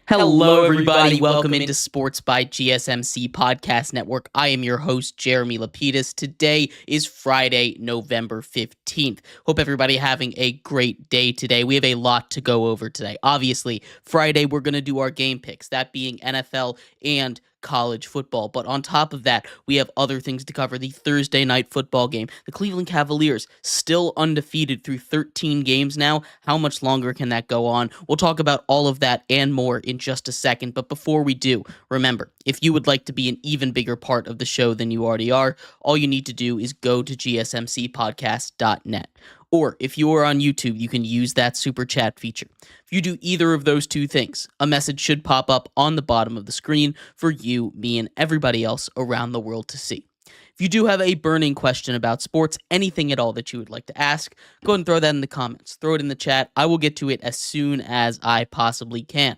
Hello, everybody. Welcome into Sports by GSMC Podcast Network. I am your host, Jeremy Lapidus. Today is Friday, November 15th. Hope everybody having a great day today. We have a lot to go over today. Obviously, Friday, we're going to do our game picks, that being NFL and college football. But on top of that, we have other things to cover. The Thursday night football game. The Cleveland Cavaliers still undefeated through 13 games now. How much longer can that go on? We'll talk about all of that and more in just a second. But before we do, remember, if you would like to be an even bigger part of the show than you already are, all you need to do is go to gsmcpodcast.net. Or if you are on YouTube, you can use that super chat feature. If you do either of those two things, a message should pop up on the bottom of the screen for you, me, and everybody else around the world to see. If you do have a burning question about sports, anything at all that you would like to ask, go ahead and throw that in the comments. Throw it in the chat. I will get to it as soon as I possibly can.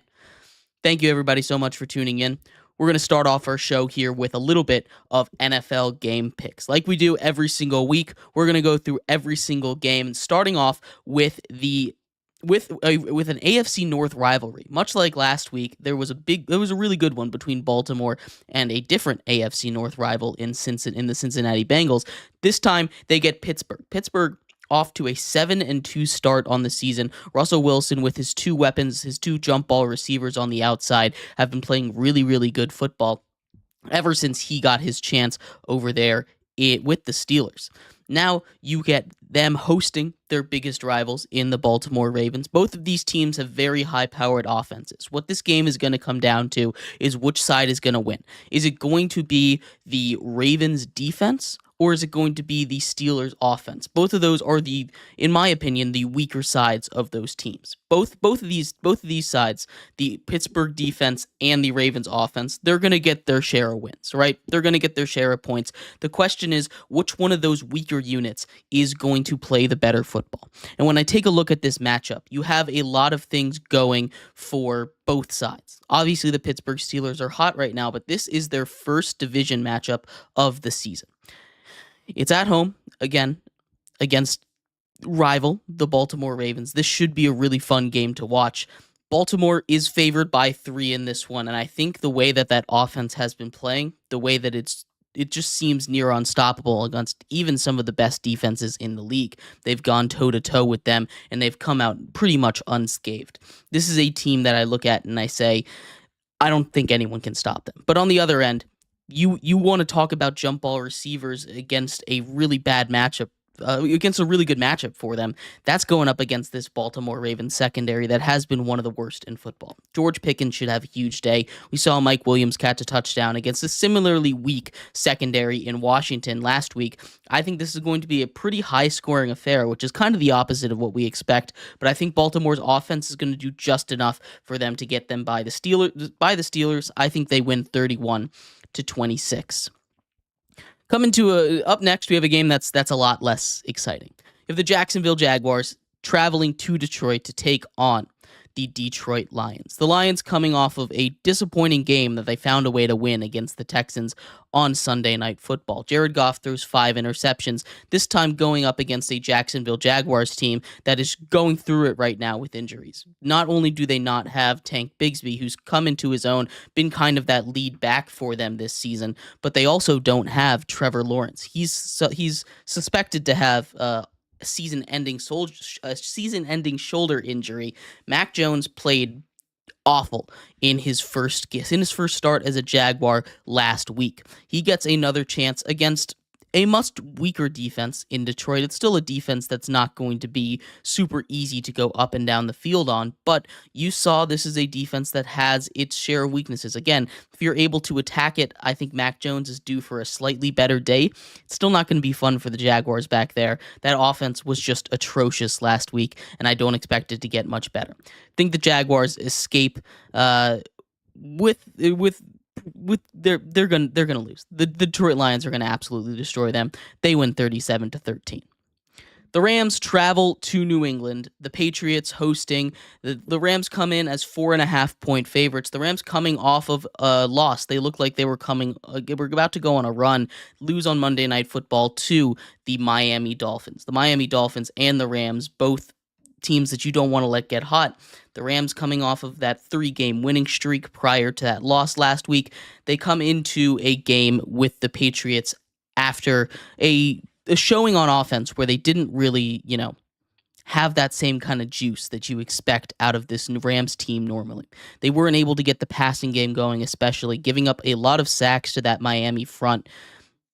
Thank you, everybody, so much for tuning in. We're going to start off our show here with a little bit of NFL game picks. Like we do every single week, we're going to go through every single game, starting off with an AFC North rivalry. Much like last week, there was a really good one between Baltimore and a different AFC North rival in the Cincinnati Bengals. This time, they get Pittsburgh. Pittsburgh off to a 7-2 start on the season. Russell Wilson, with his two weapons, his two jump ball receivers on the outside, have been playing really, really good football ever since he got his chance over there with the Steelers. Now you get them hosting their biggest rivals in the Baltimore Ravens. Both of these teams have very high-powered offenses. What this game is going to come down to is which side is going to win. Is it going to be the Ravens' defense, or is it going to be the Steelers' offense? Both of those are in my opinion, the weaker sides of those teams. Both of these sides, the Pittsburgh defense and the Ravens offense, they're going to get their share of wins, right? They're going to get their share of points. The question is, which one of those weaker units is going to play the better football? And when I take a look at this matchup, you have a lot of things going for both sides. Obviously, the Pittsburgh Steelers are hot right now, but this is their first division matchup of the season. It's at home, again, against rival, the Baltimore Ravens. This should be a really fun game to watch. Baltimore is favored by 3 in this one, and I think the way that offense has been playing, the way that it just seems near unstoppable against even some of the best defenses in the league. They've gone toe-to-toe with them, and they've come out pretty much unscathed. This is a team that I look at and I say, I don't think anyone can stop them. But on the other end, you want to talk about jump ball receivers against a really bad matchup, against a really good matchup for them. That's going up against this Baltimore Ravens secondary that has been one of the worst in football. George Pickens should have a huge day. We saw Mike Williams catch a touchdown against a similarly weak secondary in Washington last week. I think this is going to be a pretty high-scoring affair, which is kind of the opposite of what we expect. But I think Baltimore's offense is going to do just enough for them to get them by the Steelers. I think they win 31-26. Up next, we have a game that's a lot less exciting. You have the Jacksonville Jaguars traveling to Detroit to take on the Detroit Lions. The Lions coming off of a disappointing game that they found a way to win against the Texans on Sunday Night Football. Jared Goff throws 5 interceptions, this time going up against a Jacksonville Jaguars team that is going through it right now with injuries. Not only do they not have Tank Bigsby, who's come into his own, been kind of that lead back for them this season, but they also don't have Trevor Lawrence. He's suspected to have season-ending shoulder injury. Mac Jones played awful in his first start as a Jaguar last week. He gets another chance against a much weaker defense in Detroit. It's still a defense that's not going to be super easy to go up and down the field on, but you saw this is a defense that has its share of weaknesses. Again, if you're able to attack it, I think Mac Jones is due for a slightly better day. It's still not going to be fun for the Jaguars back there. That offense was just atrocious last week, and I don't expect it to get much better. I think the Jaguars escape they're gonna lose. The Detroit Lions are gonna absolutely destroy them. They win 37-13. The Rams travel to New England. The Patriots hosting. The Rams come in as 4.5-point favorites. The Rams coming off of a loss. They look like they were about to go on a run, lose on Monday Night Football to the Miami Dolphins. The Miami Dolphins and the Rams both teams that you don't want to let get hot. The Rams, coming off of that 3-game winning streak prior to that loss last week, they come into a game with the Patriots after a showing on offense where they didn't really, have that same kind of juice that you expect out of this Rams team normally. They weren't able to get the passing game going, especially giving up a lot of sacks to that Miami front.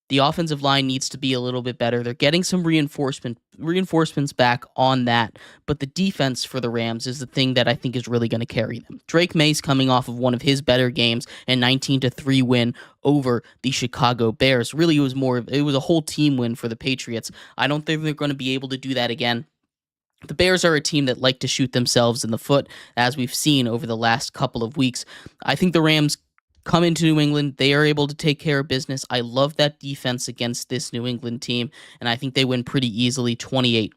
The offensive line needs to be a little bit better. They're getting some reinforcements back on that, but the defense for the Rams is the thing that I think is really going to carry them. Drake May's coming off of one of his better games, a 19-3 win over the Chicago Bears. Really, it was a whole team win for the Patriots. I don't think they're going to be able to do that again. The Bears are a team that like to shoot themselves in the foot, as we've seen over the last couple of weeks. I think the Rams come into New England. They are able to take care of business. I love that defense against this New England team, and I think they win pretty easily, 28-10.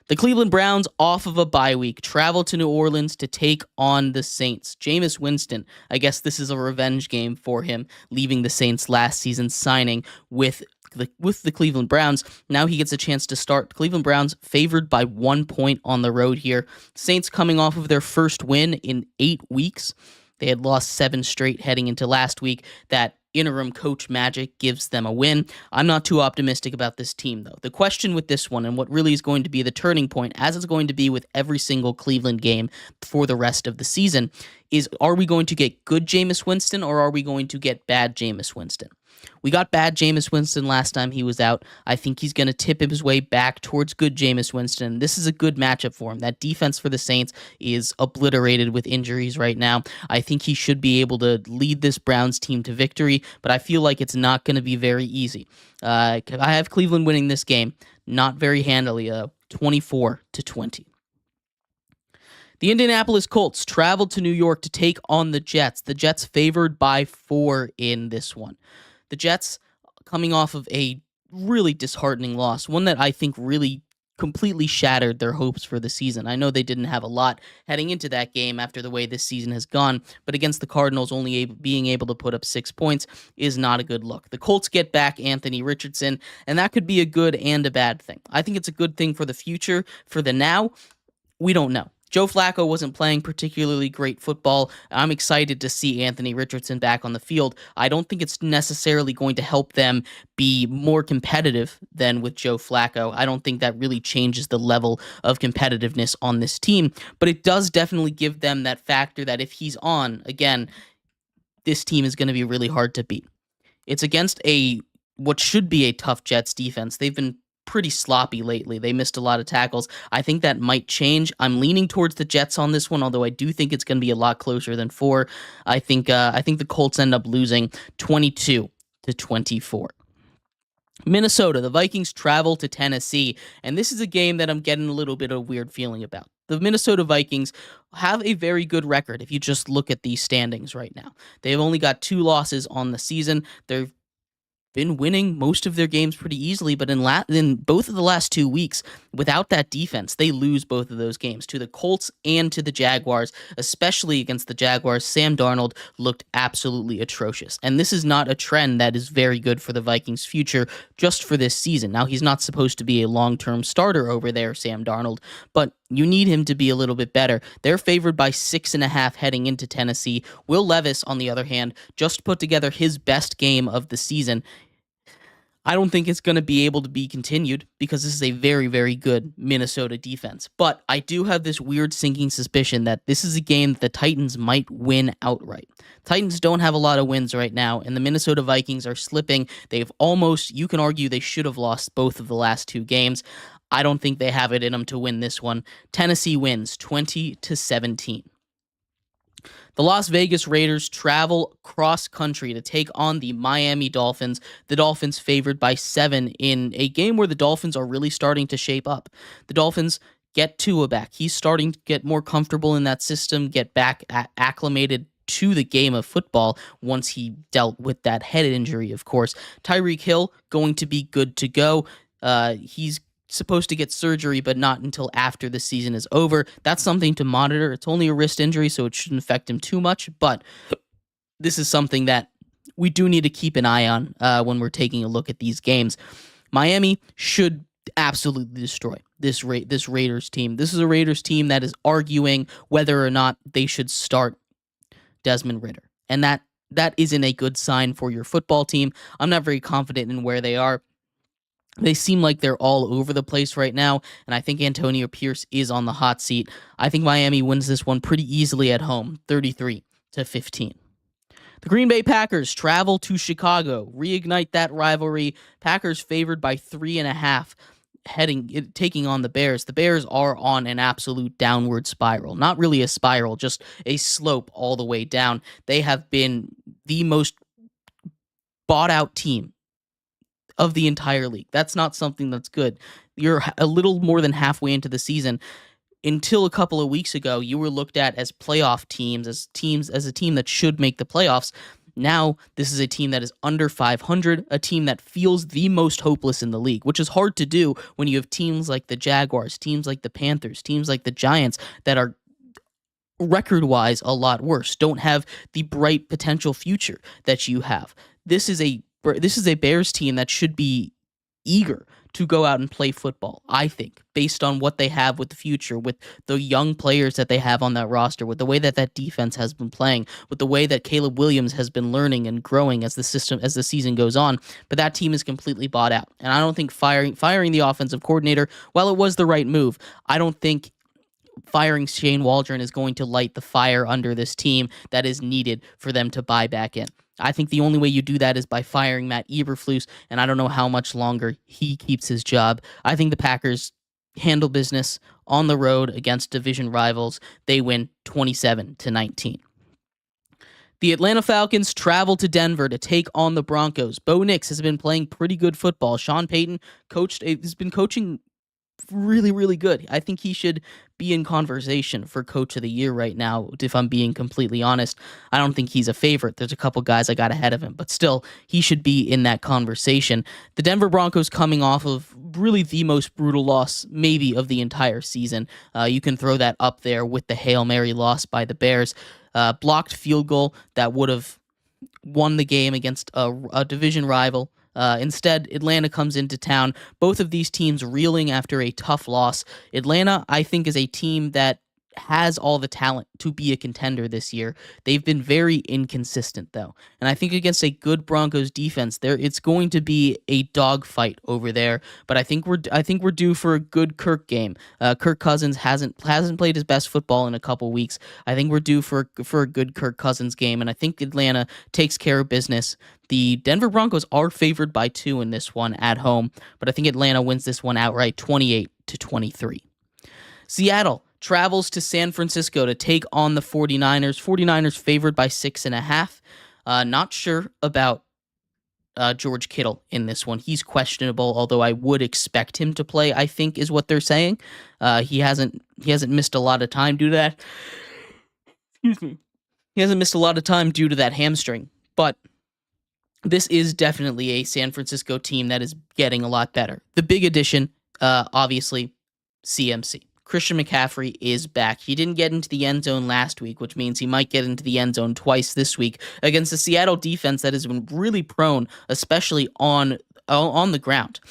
The Cleveland Browns, off of a bye week, travel to New Orleans to take on the Saints. Jameis Winston, I guess this is a revenge game for him, leaving the Saints last season, signing with the Cleveland Browns. Now he gets a chance to start. Cleveland Browns favored by 1 point on the road here. Saints coming off of their first win in 8 weeks. They had lost 7 straight heading into last week. That interim coach magic gives them a win. I'm not too optimistic about this team, though. The question with this one, and what really is going to be the turning point, as it's going to be with every single Cleveland game for the rest of the season, is are we going to get good Jameis Winston or are we going to get bad Jameis Winston? We got bad Jameis Winston last time he was out. I think he's going to tip his way back towards good Jameis Winston. This is a good matchup for him. That defense for the Saints is obliterated with injuries right now. I think he should be able to lead this Browns team to victory, but I feel like it's not going to be very easy. I have Cleveland winning this game, not very handily, 24-20. The Indianapolis Colts traveled to New York to take on the Jets. The Jets favored by 4 in this one. The Jets coming off of a really disheartening loss, one that I think really completely shattered their hopes for the season. I know they didn't have a lot heading into that game after the way this season has gone, but against the Cardinals, being able to put up 6 points is not a good look. The Colts get back Anthony Richardson, and that could be a good and a bad thing. I think it's a good thing for the future. For the now, we don't know. Joe Flacco wasn't playing particularly great football. I'm excited to see Anthony Richardson back on the field. I don't think it's necessarily going to help them be more competitive than with Joe Flacco. I don't think that really changes the level of competitiveness on this team, but it does definitely give them that factor that if he's on, again, this team is going to be really hard to beat. It's against what should be a tough Jets defense. They've been pretty sloppy lately. They missed a lot of tackles. I think that might change. I'm leaning towards the Jets on this one, although I do think it's going to be a lot closer than 4. I think the Colts end up losing 22-24. Minnesota, the Vikings travel to Tennessee, and this is a game that I'm getting a little bit of a weird feeling about. The Minnesota Vikings have a very good record if you just look at these standings right now. They've only got 2 losses on the season. They've been winning most of their games pretty easily, but in both of the last 2 weeks, without that defense, they lose both of those games to the Colts and to the Jaguars, especially against the Jaguars. Sam Darnold looked absolutely atrocious, and this is not a trend that is very good for the Vikings' future just for this season. Now, he's not supposed to be a long-term starter over there, Sam Darnold, but you need him to be a little bit better. They're favored by 6.5 heading into Tennessee. Will Levis, on the other hand, just put together his best game of the season. I don't think it's going to be able to be continued because this is a very, very good Minnesota defense. But I do have this weird sinking suspicion that this is a game that the Titans might win outright. Titans don't have a lot of wins right now, and the Minnesota Vikings are slipping. You can argue they should have lost both of the last 2 games. I don't think they have it in them to win this one. Tennessee wins 20-17. The Las Vegas Raiders travel cross-country to take on the Miami Dolphins. The Dolphins favored by 7 in a game where the Dolphins are really starting to shape up. The Dolphins get Tua back. He's starting to get more comfortable in that system, get back acclimated to the game of football once he dealt with that head injury, of course. Tyreek Hill going to be good to go. He's supposed to get surgery, but not until after the season is over. That's something to monitor. It's only a wrist injury, so it shouldn't affect him too much, but this is something that we do need to keep an eye on when we're taking a look at these games. Miami should absolutely destroy this Raiders team. This is a Raiders team that is arguing whether or not they should start Desmond Ridder. And that isn't a good sign for your football team. I'm not very confident in where they are. They seem like they're all over the place right now, and I think Antonio Pierce is on the hot seat. I think Miami wins this one pretty easily at home, 33-15. The Green Bay Packers travel to Chicago, reignite that rivalry. Packers favored by 3.5, taking on the Bears. The Bears are on an absolute downward spiral. Not really a spiral, just a slope all the way down. They have been the most bought out team of the entire league. That's not something that's good. You're a little more than halfway into the season. Until a couple of weeks ago, you were looked at as playoff teams, as a team that should make the playoffs. Now, this is a team that is under 500, a team that feels the most hopeless in the league, which is hard to do when you have teams like the Jaguars, teams like the Panthers, teams like the Giants that are record-wise a lot worse, don't have the bright potential future that you have. This is a Bears team that should be eager to go out and play football, I think, based on what they have with the future, with the young players that they have on that roster, with the way that defense has been playing, with the way that Caleb Williams has been learning and growing as the season goes on. But that team is completely bought out. And I don't think firing the offensive coordinator, while it was the right move, I don't think firing Shane Waldron is going to light the fire under this team that is needed for them to buy back in. I think the only way you do that is by firing Matt Eberflus, and I don't know how much longer he keeps his job. I think the Packers handle business on the road against division rivals. They win 27-19. The Atlanta Falcons travel to Denver to take on the Broncos. Bo Nix has been playing pretty good football. Sean Payton has been coaching really, really good. I think he should be in conversation for Coach of the Year right now, if I'm being completely honest. I don't think he's a favorite. There's a couple guys I got ahead of him, but still, he should be in that conversation. The Denver Broncos coming off of really the most brutal loss, maybe, of the entire season. You can throw that up there with the Hail Mary loss by the Bears. Blocked field goal that would have won the game against a division rival. Instead, Atlanta comes into town. Both of these teams reeling after a tough loss. Atlanta, I think, is a team that has all the talent to be a contender this year. They've been very inconsistent, though. And I think against a good Broncos defense, it's going to be a dogfight over there. But I think we're due for a good Kirk game. Kirk Cousins hasn't played his best football in a couple weeks. I think we're due for a good Kirk Cousins game, and I think Atlanta takes care of business. The Denver Broncos are favored by 2 in this one at home, but I think Atlanta wins this one outright, 28-23. Seattle travels to San Francisco to take on the 49ers. 49ers favored by 6.5. Not sure about George Kittle in this one. He's questionable, although I would expect him to play, I think is what they're saying. He hasn't missed a lot of time due to that. Excuse me. He hasn't missed a lot of time due to that hamstring, but this is definitely a San Francisco team that is getting a lot better. The big addition, obviously, CMC. Christian McCaffrey is back. He didn't get into the end zone last week, which means he might get into the end zone twice this week against the Seattle defense that has been really prone, especially on the ground.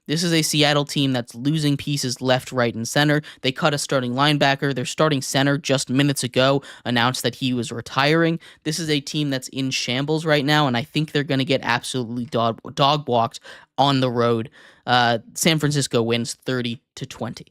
This is a Seattle team that's losing pieces left, right, and center. They cut a starting linebacker. Their starting center just minutes ago announced that he was retiring. This is a team that's in shambles right now, and I think they're going to get absolutely dog walked on the road. San Francisco wins 30-20.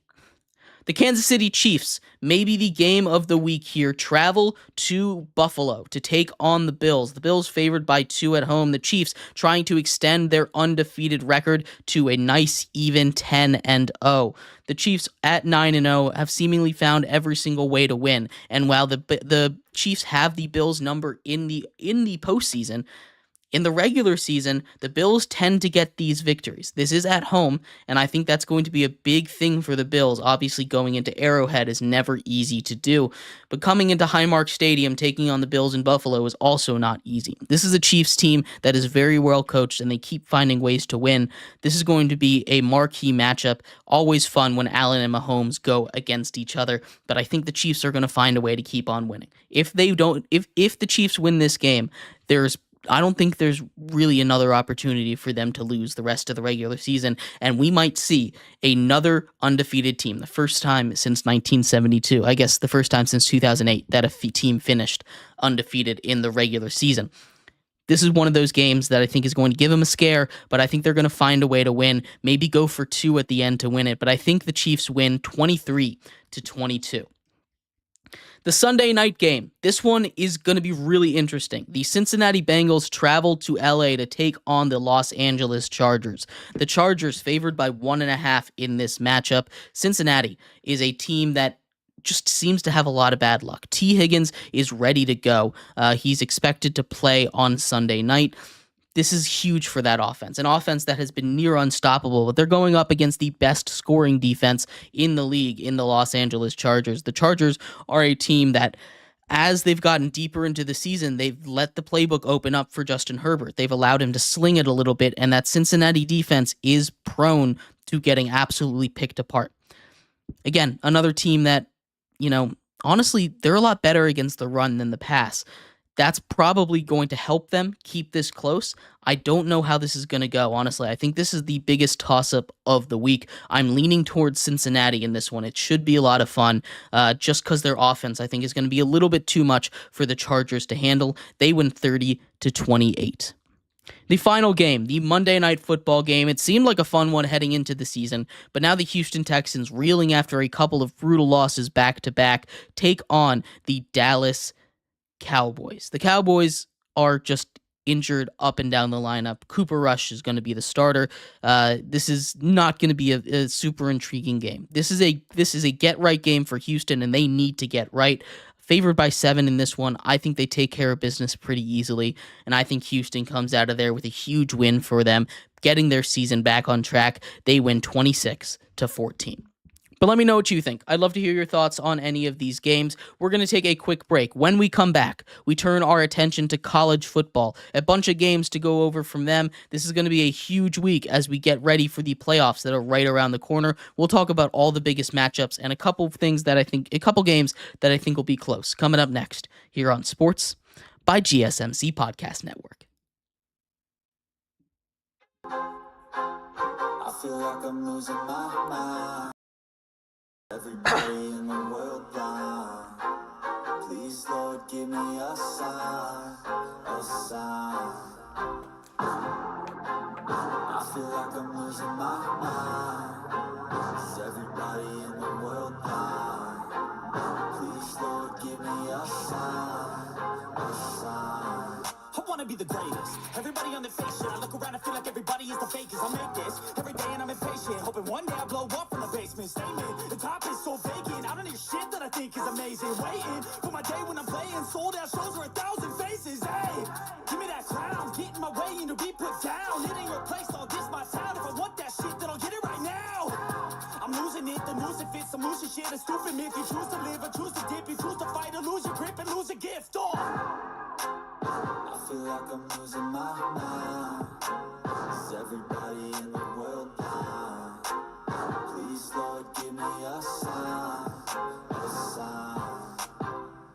The Kansas City Chiefs, maybe the game of the week here, travel to Buffalo to take on the Bills. The Bills favored by 2 at home. The Chiefs trying to extend their undefeated record to a nice even 10-0. The Chiefs at 9-0 have seemingly found every single way to win. And while the Chiefs have the Bills number in the postseason, in the regular season, the Bills tend to get these victories. This is at home, and I think that's going to be a big thing for the Bills. Obviously, going into Arrowhead is never easy to do, but coming into Highmark Stadium, taking on the Bills in Buffalo is also not easy. This is a Chiefs team that is very well coached, and they keep finding ways to win. This is going to be a marquee matchup. Always fun when Allen and Mahomes go against each other, but I think the Chiefs are going to find a way to keep on winning. If the Chiefs win this game, there's I don't think there's really another opportunity for them to lose the rest of the regular season, and we might see another undefeated team, the first time since 1972. I guess the first time since 2008 that a team finished undefeated in the regular season. This is one of those games that I think is going to give them a scare, but I think they're going to find a way to win, maybe go for 2 at the end to win it, but I think the Chiefs win 23-22. The Sunday night game, this one is going to be really interesting. The Cincinnati Bengals traveled to LA to take on the Los Angeles Chargers. The Chargers favored by 1.5 in this matchup. Cincinnati is a team that just seems to have a lot of bad luck. T. Higgins is ready to go. He's expected to play on Sunday night. This is huge for that offense, an offense that has been near unstoppable, but they're going up against the best scoring defense in the league in the Los Angeles Chargers. The Chargers are a team that, as they've gotten deeper into the season, they've let the playbook open up for Justin Herbert. They've allowed him to sling it a little bit, and that Cincinnati defense is prone to getting absolutely picked apart. Again, another team that, honestly, they're a lot better against the run than the pass. That's probably going to help them keep this close. I don't know how this is going to go, honestly. I think this is the biggest toss-up of the week. I'm leaning towards Cincinnati in this one. It should be a lot of fun, just because their offense, I think, is going to be a little bit too much for the Chargers to handle. They win 30-28. The final game, the Monday Night Football game, it seemed like a fun one heading into the season, but now the Houston Texans, reeling after a couple of brutal losses back-to-back, take on the Dallas Cowboys. The Cowboys are just injured up and down the lineup. Cooper Rush is going to be the starter. This is not going to be a super intriguing game. This is a get-right game for Houston, and they need to get right. Favored by 7 in this one. I think they take care of business pretty easily, and I think Houston comes out of there with a huge win for them, getting their season back on track. They win 26-14. But let me know what you think. I'd love to hear your thoughts on any of these games. We're going to take a quick break. When we come back, we turn our attention to college football. A bunch of games to go over from them. This is going to be a huge week as we get ready for the playoffs that are right around the corner. We'll talk about all the biggest matchups and a couple games that I think will be close. Coming up next here on Sports by GSMC Podcast Network. I feel like I'm losing my mind. Everybody in the world blind. Please, Lord, give me a sign, a sign. I feel like I'm losing my mind. Is everybody in the world blind? Please, Lord, give me a sign, a sign. I wanna be the greatest. Everybody on the face shit. I look around and feel like everybody is the fakest. I make this every day and I'm impatient. Hoping one day I blow up from the basement. Statement, the top is so vacant. I don't hear shit that I think is amazing. Waiting for my day when I'm playing. Sold out shows for 1,000 faces. Hey, give me that crown. Get in my way and to be put down. It ain't replaced all this my sound. If I want that shit, then I'll get it right now. I'm losing it, the noose it fits. I'm losing shit, a stupid myth. You choose to live or choose to dip. You choose to fight or lose your grip and lose a gift. Oh. I feel like I'm losing my mind. Is everybody in the world blind? Please, Lord, give me a sign, a sign.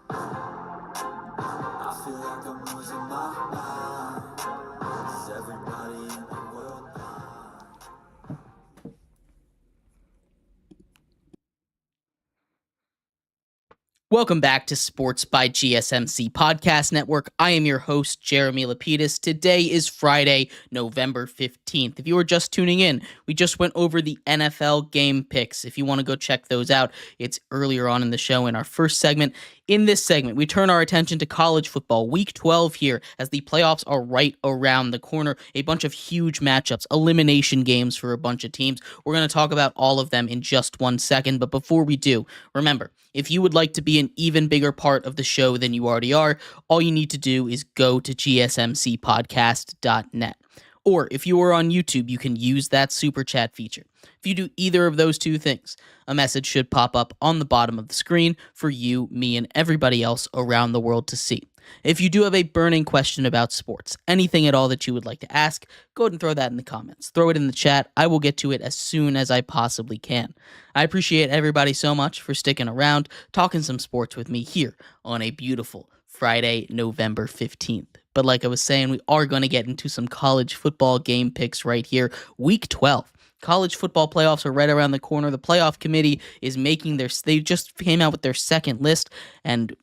I feel like I'm losing my mind. Is everybody in the world blind? Welcome back to Sports by GSMC Podcast Network. I am your host, Jeremy Lapidus. Today is Friday, November 15th. If you were just tuning in, we just went over the NFL game picks. If you want to go check those out, it's earlier on in the show in our first segment. In this segment, we turn our attention to college football, Week 12 here, as the playoffs are right around the corner. A bunch of huge matchups, elimination games for a bunch of teams. We're going to talk about all of them in just 1 second, but before we do, remember, if you would like to be an even bigger part of the show than you already are, all you need to do is go to gsmcpodcast.net. Or if you are on YouTube, you can use that super chat feature. If you do either of those two things, a message should pop up on the bottom of the screen for you, me, and everybody else around the world to see. If you do have a burning question about sports, anything at all that you would like to ask, go ahead and throw that in the comments. Throw it in the chat. I will get to it as soon as I possibly can. I appreciate everybody so much for sticking around, talking some sports with me here on a beautiful Friday, November 15th. But like I was saying, we are going to get into some college football game picks right here. Week 12. College football playoffs are right around the corner. The playoff committee is they just came out with their second list, and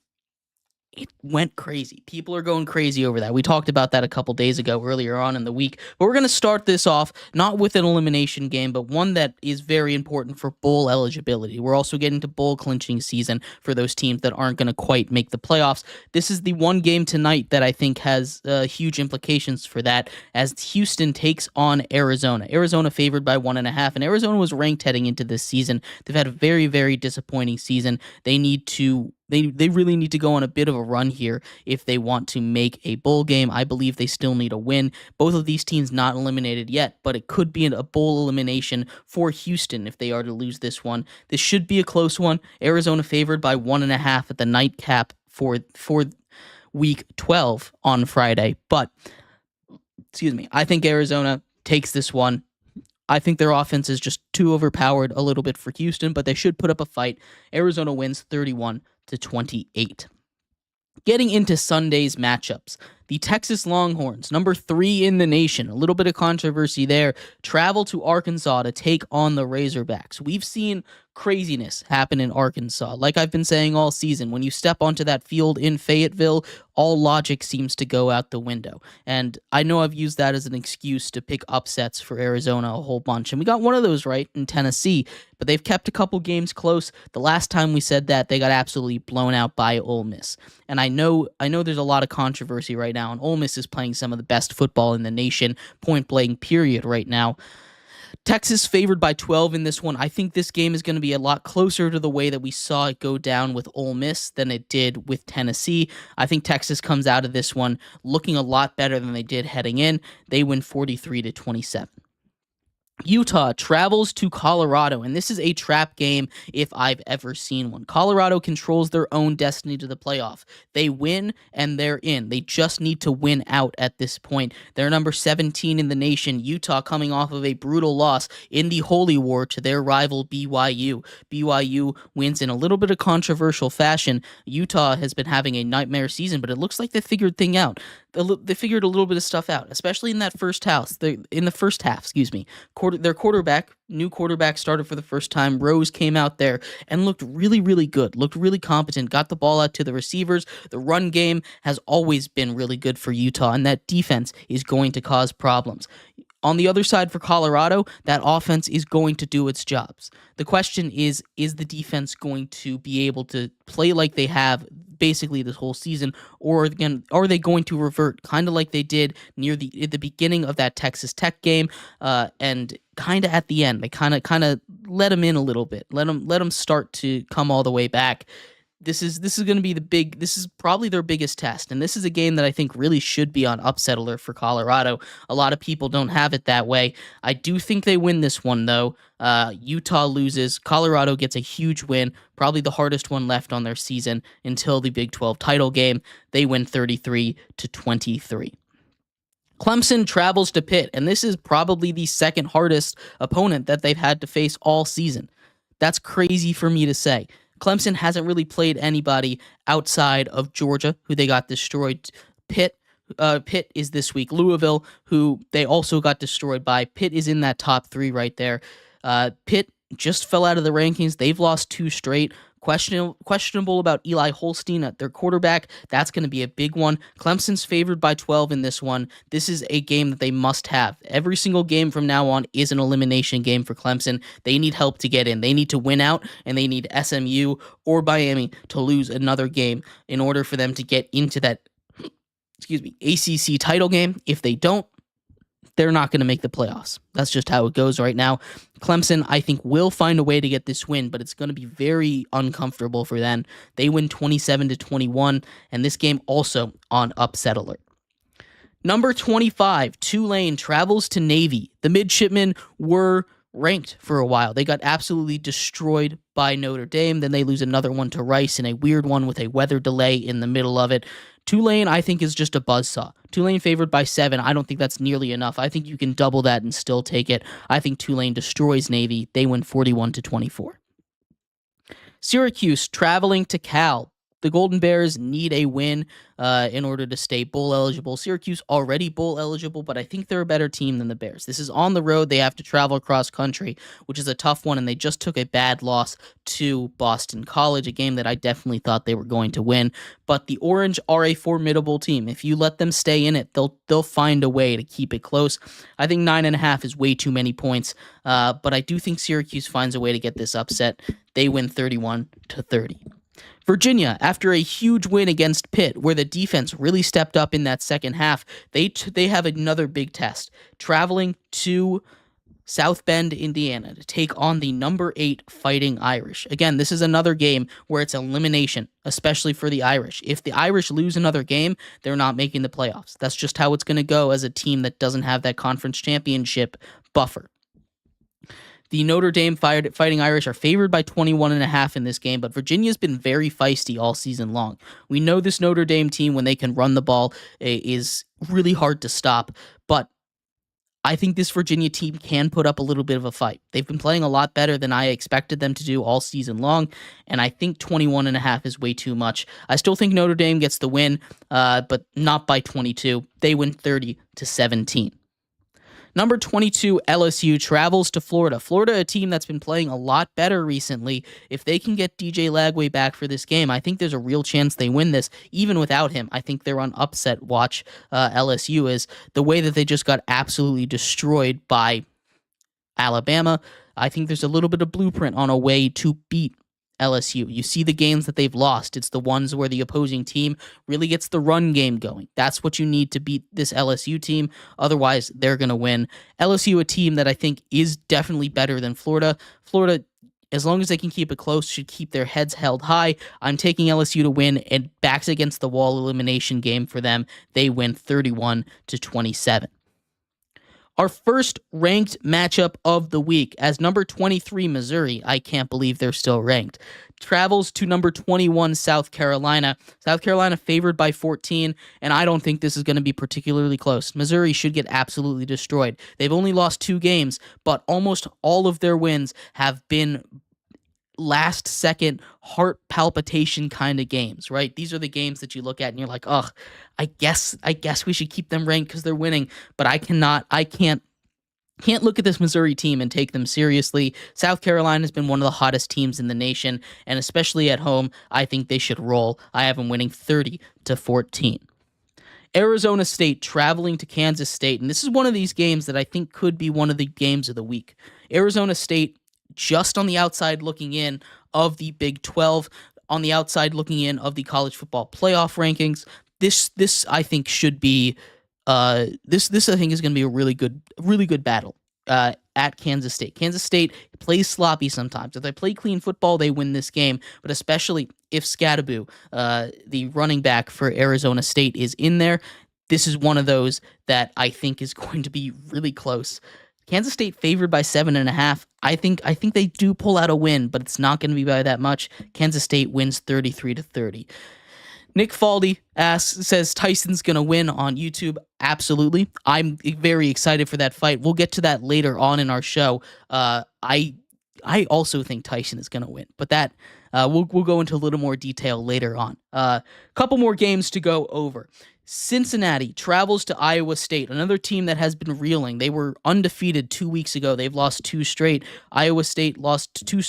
it went crazy. People are going crazy over that. We talked about that a couple days ago earlier on in the week. But we're going to start this off not with an elimination game, but one that is very important for bowl eligibility. We're also getting to bowl clinching season for those teams that aren't going to quite make the playoffs. This is the one game tonight that I think has huge implications for that, as Houston takes on Arizona. Arizona favored by 1.5, and Arizona was ranked heading into this season. They've had a very, very disappointing season. They really need to go on a bit of a run here if they want to make a bowl game. I believe they still need a win. Both of these teams not eliminated yet, but it could be a bowl elimination for Houston if they are to lose this one. This should be a close one. Arizona favored by 1.5 at the nightcap for week 12 on Friday. But, I think Arizona takes this one. I think their offense is just too overpowered a little bit for Houston, but they should put up a fight. Arizona wins 31-28. Getting into Sunday's matchups, the Texas Longhorns, number 3 in the nation, a little bit of controversy there, travel to Arkansas to take on the Razorbacks. We've seen craziness happen in Arkansas. Like I've been saying all season, when you step onto that field in Fayetteville, all logic seems to go out the window. And I know I've used that as an excuse to pick upsets for Arizona a whole bunch. And we got one of those right in Tennessee, but they've kept a couple games close. The last time we said that, they got absolutely blown out by Ole Miss. And I know there's a lot of controversy right now, and Ole Miss is playing some of the best football in the nation, point blank period right now. Texas favored by 12 in this one. I think this game is going to be a lot closer to the way that we saw it go down with Ole Miss than it did with Tennessee. I think Texas comes out of this one looking a lot better than they did heading in. They win 43-27. Utah travels to Colorado, and this is a trap game if I've ever seen one. Colorado controls their own destiny to the playoff. They win, and they're in. They just need to win out at this point. They're number 17 in the nation. Utah coming off of a brutal loss in the Holy War to their rival BYU. BYU wins in a little bit of controversial fashion. Utah has been having a nightmare season, but it looks like they figured thing out. They figured a little bit of stuff out, especially in that first half. In the first half, their new quarterback started for the first time. Rose came out there and looked really, really good, looked really competent, got the ball out to the receivers. The run game has always been really good for Utah, and that defense is going to cause problems. On the other side for Colorado, that offense is going to do its jobs. The question is the defense going to be able to play like they have basically this whole season, or again, are they going to revert kind of like they did at the beginning of that Texas Tech game, and kind of at the end? They kind of let them in a little bit, let them start to come all the way back. This is going to be this is probably their biggest test, and this is a game that I think really should be on upset alert for Colorado. A lot of people don't have it that way. I do think they win this one, though. Utah loses. Colorado gets a huge win, probably the hardest one left on their season until the Big 12 title game. They win 33-23. Clemson travels to Pitt, and this is probably the second hardest opponent that they've had to face all season. That's crazy for me to say. Clemson hasn't really played anybody outside of Georgia, who they got destroyed. Pitt is this week. Louisville, who they also got destroyed by. Pitt is in that top 3 right there. Pitt just fell out of the rankings. They've lost 2 straight. Questionable about Eli Holstein at their quarterback. That's going to be a big one. Clemson's favored by 12 in this one. This is a game that they must have. Every single game from now on is an elimination game for Clemson. They need help to get in. They need to win out, and they need SMU or Miami to lose another game in order for them to get into that ACC title game. If they don't, they're not going to make the playoffs. That's just how it goes right now. Clemson, I think, will find a way to get this win, but it's going to be very uncomfortable for them. They win 27-21, and this game also on upset alert. Number 25, Tulane travels to Navy. The midshipmen were ranked for a while. They got absolutely destroyed by Notre Dame. Then they lose another one to Rice in a weird one with a weather delay in the middle of it. Tulane, I think, is just a buzzsaw. Tulane favored by 7. I don't think that's nearly enough. I think you can double that and still take it. I think Tulane destroys Navy. They win 41-24. Syracuse traveling to Cal. The Golden Bears need a win in order to stay bowl eligible. Syracuse already bowl eligible, but I think they're a better team than the Bears. This is on the road. They have to travel across country, which is a tough one, and they just took a bad loss to Boston College, a game that I definitely thought they were going to win. But the Orange are a formidable team. If you let them stay in it, they'll find a way to keep it close. I think 9.5 is way too many points, but I do think Syracuse finds a way to get this upset. They win 31-30. Virginia, after a huge win against Pitt, where the defense really stepped up in that second half, they have another big test, traveling to South Bend, Indiana, to take on the number 8 Fighting Irish. Again, this is another game where it's elimination, especially for the Irish. If the Irish lose another game, they're not making the playoffs. That's just how it's going to go as a team that doesn't have that conference championship buffer. The Notre Dame Fighting Irish are favored by 21.5 in this game, but Virginia's been very feisty all season long. We know this Notre Dame team, when they can run the ball, is really hard to stop, but I think this Virginia team can put up a little bit of a fight. They've been playing a lot better than I expected them to do all season long, and I think 21.5 is way too much. I still think Notre Dame gets the win, but not by 22. They win 30-17. Number 22, LSU travels to Florida. Florida, a team that's been playing a lot better recently. If they can get DJ Lagway back for this game, I think there's a real chance they win this. Even without him, I think they're on upset watch. LSU is the way that they just got absolutely destroyed by Alabama. I think there's a little bit of blueprint on a way to beat LSU. You see the games that they've lost. It's the ones where the opposing team really gets the run game going. That's what you need to beat this LSU team. Otherwise, they're going to win. LSU, a team that I think is definitely better than Florida. Florida, as long as they can keep it close, should keep their heads held high. I'm taking LSU to win, and backs against the wall elimination game for them. They win 31-27. Our first ranked matchup of the week, as number 23 Missouri, I can't believe they're still ranked, travels to number 21 South Carolina. South Carolina favored by 14, and I don't think this is going to be particularly close. Missouri should get absolutely destroyed. They've only lost 2 games, but almost all of their wins have been last second heart palpitation kind of games, right? These are the games that you look at and you're like, ugh, I guess we should keep them ranked because they're winning, but I can't look at this Missouri team and take them seriously. South Carolina has been one of the hottest teams in the nation, and especially at home, I think they should roll. I have them winning 30-14. Arizona State traveling to Kansas State, and this is one of these games that I think could be one of the games of the week. Arizona State just on the outside looking in of the Big 12, on the outside looking in of the college football playoff rankings. This I think should be this I think is going to be a really good battle at Kansas State. Kansas State plays sloppy sometimes. If they play clean football, they win this game, but especially if Scadaboo, the running back for Arizona State, is in there, this is one of those that I think is going to be really close. Kansas State favored by 7.5. I think they do pull out a win, but it's not going to be by that much. Kansas State wins 33-30. Nick Faldy says Tyson's going to win on YouTube. Absolutely. I'm very excited for that fight. We'll get to that later on in our show. I also think Tyson is going to win, but that we'll go into a little more detail later on. Couple more games to go over. Cincinnati travels to Iowa State, another team that has been reeling. They were undefeated 2 weeks ago. They've lost 2 straight. Iowa State lost to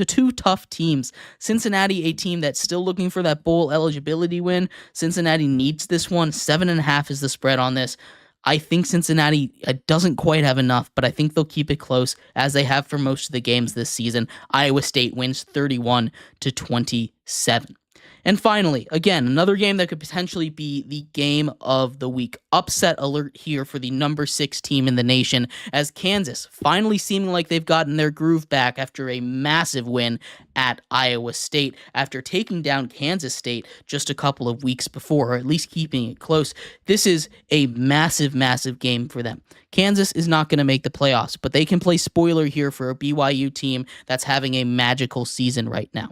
two tough teams. Cincinnati, a team that's still looking for that bowl eligibility win. Cincinnati needs this one. 7.5 is the spread on this. I think Cincinnati doesn't quite have enough, but I think they'll keep it close, as they have for most of the games this season. Iowa State wins 31-27. And finally, again, another game that could potentially be the game of the week. Upset alert here for the number 6 team in the nation, as Kansas finally seeming like they've gotten their groove back after a massive win at Iowa State, after taking down Kansas State just a couple of weeks before, or at least keeping it close. This is a massive, massive game for them. Kansas is not going to make the playoffs, but they can play spoiler here for a BYU team that's having a magical season right now.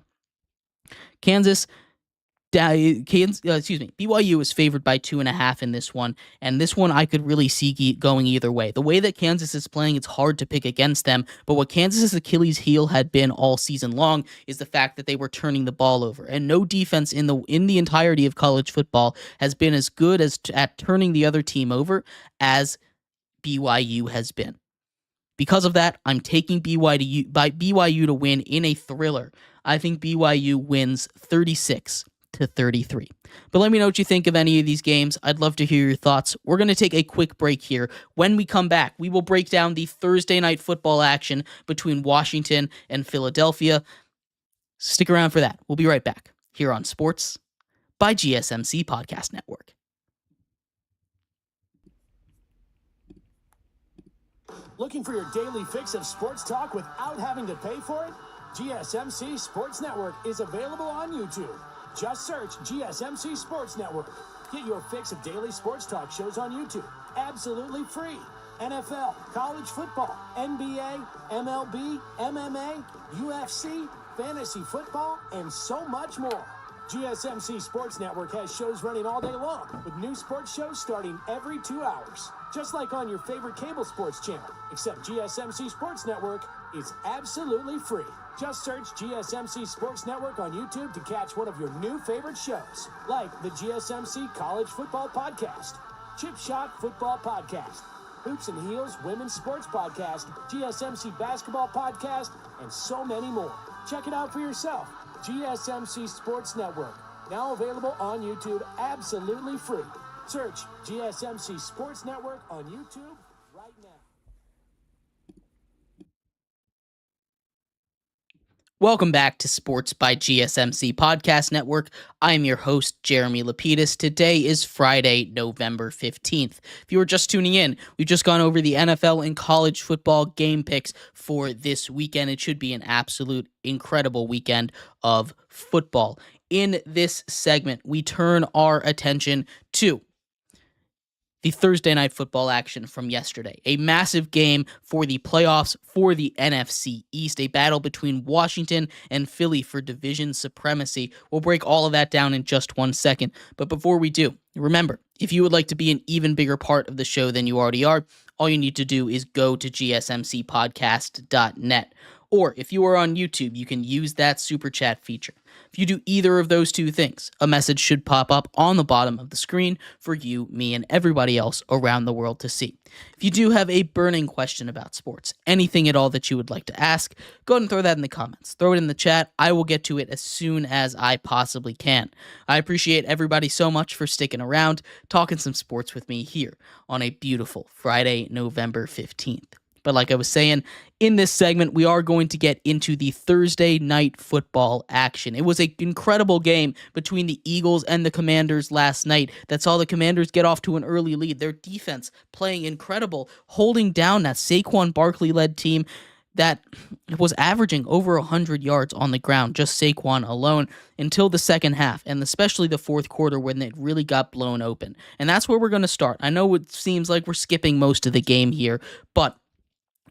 Kansas BYU is favored by 2.5 in this one, and this one I could really see going either way. The way that Kansas is playing, it's hard to pick against them, but what Kansas's Achilles heel had been all season long is the fact that they were turning the ball over, and no defense in the entirety of college football has been as good at turning the other team over as BYU has been. Because of that, I'm taking BYU to win in a thriller. I think BYU wins 36-33. But let me know what you think of any of these games. I'd love to hear your thoughts. We're going to take a quick break here. When we come back, we will break down the Thursday night football action between Washington and Philadelphia. Stick around for that. We'll be right back here on Sports by GSMC Podcast Network. Looking for your daily fix of sports talk without having to pay for it? GSMC Sports Network is available on YouTube. Just search GSMC Sports Network. Get your fix of daily sports talk shows on YouTube, absolutely free. NFL, college football, NBA, MLB, MMA, UFC, fantasy football, and so much more. GSMC Sports Network has shows running all day long, with new sports shows starting every 2 hours. Just like on your favorite cable sports channel, except GSMC Sports Network is absolutely free. Just search GSMC Sports Network on YouTube to catch one of your new favorite shows, like the GSMC College Football Podcast, Chip Shot Football Podcast, Hoops and Heels Women's Sports Podcast, GSMC Basketball Podcast, and so many more. Check it out for yourself. GSMC Sports Network, now available on YouTube absolutely free. Search GSMC Sports Network on YouTube right now. Welcome back to Sports by GSMC Podcast Network. I'm your host, Jeremy Lapidus. Today is Friday, November 15th. If you were just tuning in, we've just gone over the NFL and college football game picks for this weekend. It should be an absolute incredible weekend of football. In this segment, we turn our attention to the Thursday night football action from yesterday. A massive game for the playoffs for the NFC East, a battle between Washington and Philly for division supremacy. We'll break all of that down in just 1 second. But before we do, remember, if you would like to be an even bigger part of the show than you already are, all you need to do is go to gsmcpodcast.net. Or if you are on YouTube, you can use that super chat feature. If you do either of those two things, a message should pop up on the bottom of the screen for you, me, and everybody else around the world to see. If you do have a burning question about sports, anything at all that you would like to ask, go ahead and throw that in the comments. Throw it in the chat. I will get to it as soon as I possibly can. I appreciate everybody so much for sticking around, talking some sports with me here on a beautiful Friday, November 15th. But like I was saying, in this segment, we are going to get into the Thursday night football action. It was an incredible game between the Eagles and the Commanders last night that saw the Commanders get off to an early lead. Their defense playing incredible, holding down that Saquon Barkley-led team that was averaging over 100 yards on the ground, just Saquon alone, until the second half, and especially the fourth quarter when it really got blown open. And that's where we're going to start. I know it seems like we're skipping most of the game here, but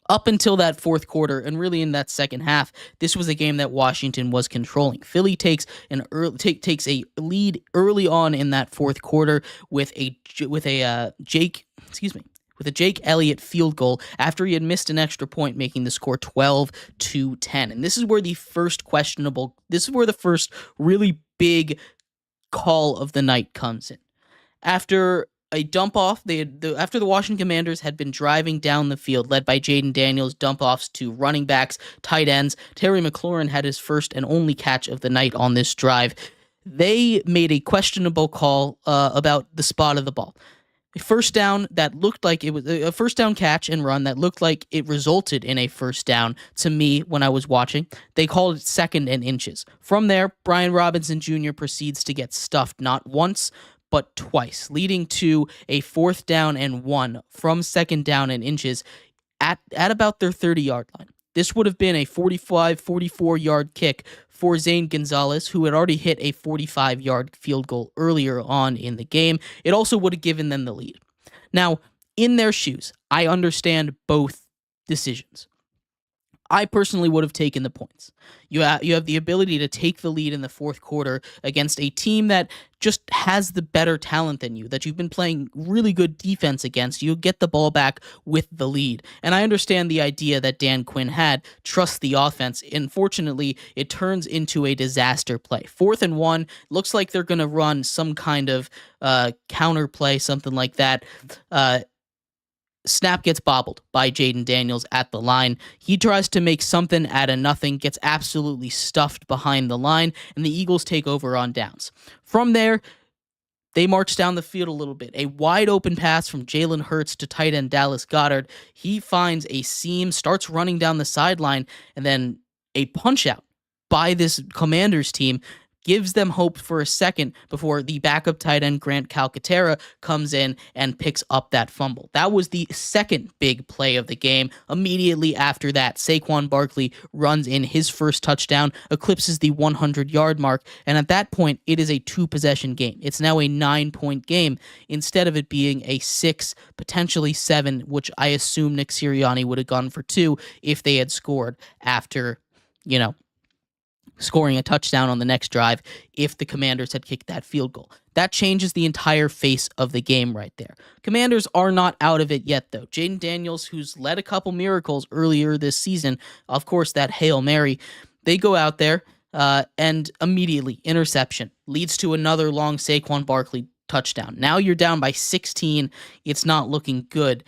up until that fourth quarter, and really in that second half, this was a game that Washington was controlling. Philly takes a lead early on in that fourth quarter with a Jake Elliott field goal after he had missed an extra point, making the score 12-10. And this is where the first really big call of the night comes in. After a dump off, after the Washington Commanders had been driving down the field, led by Jaden Daniels, dump offs to running backs, tight ends. Terry McLaurin had his first and only catch of the night on this drive. They made a questionable call about the spot of the ball. A first down that looked like it was a first down catch and run that looked like it resulted in a first down to me when I was watching. They called it 2nd and inches. From there, Brian Robinson Jr. proceeds to get stuffed not once, but twice, leading to a 4th down and 1 from 2nd down and inches at about their 30-yard line. This would have been a 44-yard kick for Zane Gonzalez, who had already hit a 45-yard field goal earlier on in the game. It also would have given them the lead. Now, in their shoes, I understand both decisions. I personally would have taken the points. You have the ability to take the lead in the fourth quarter against a team that just has the better talent than you, that you've been playing really good defense against. You get the ball back with the lead. And I understand the idea that Dan Quinn had, trust the offense. Unfortunately, it turns into a disaster play. 4th and 1, looks like they're going to run some kind of counter play, something like that. Snap gets bobbled by Jaden Daniels at the line. He tries to make something out of nothing, gets absolutely stuffed behind the line, and the Eagles take over on downs. From there, they march down the field a little bit. A wide open pass from Jalen Hurts to tight end Dallas Goedert. He finds a seam, starts running down the sideline, and then a punch out by this Commanders team gives them hope for a second before the backup tight end Grant Calcaterra comes in and picks up that fumble. That was the second big play of the game. Immediately after that, Saquon Barkley runs in his first touchdown, eclipses the 100-yard mark, and at that point, it is a 2-possession game. It's now a 9-point game instead of it being a 6, potentially 7, which I assume Nick Sirianni would have gone for 2 if they had scored after, scoring a touchdown on the next drive if the Commanders had kicked that field goal. That changes the entire face of the game right there. Commanders are not out of it yet, though. Jaden Daniels, who's led a couple miracles earlier this season, of course, that Hail Mary, they go out there and immediately interception leads to another long Saquon Barkley touchdown. Now you're down by 16. It's not looking good.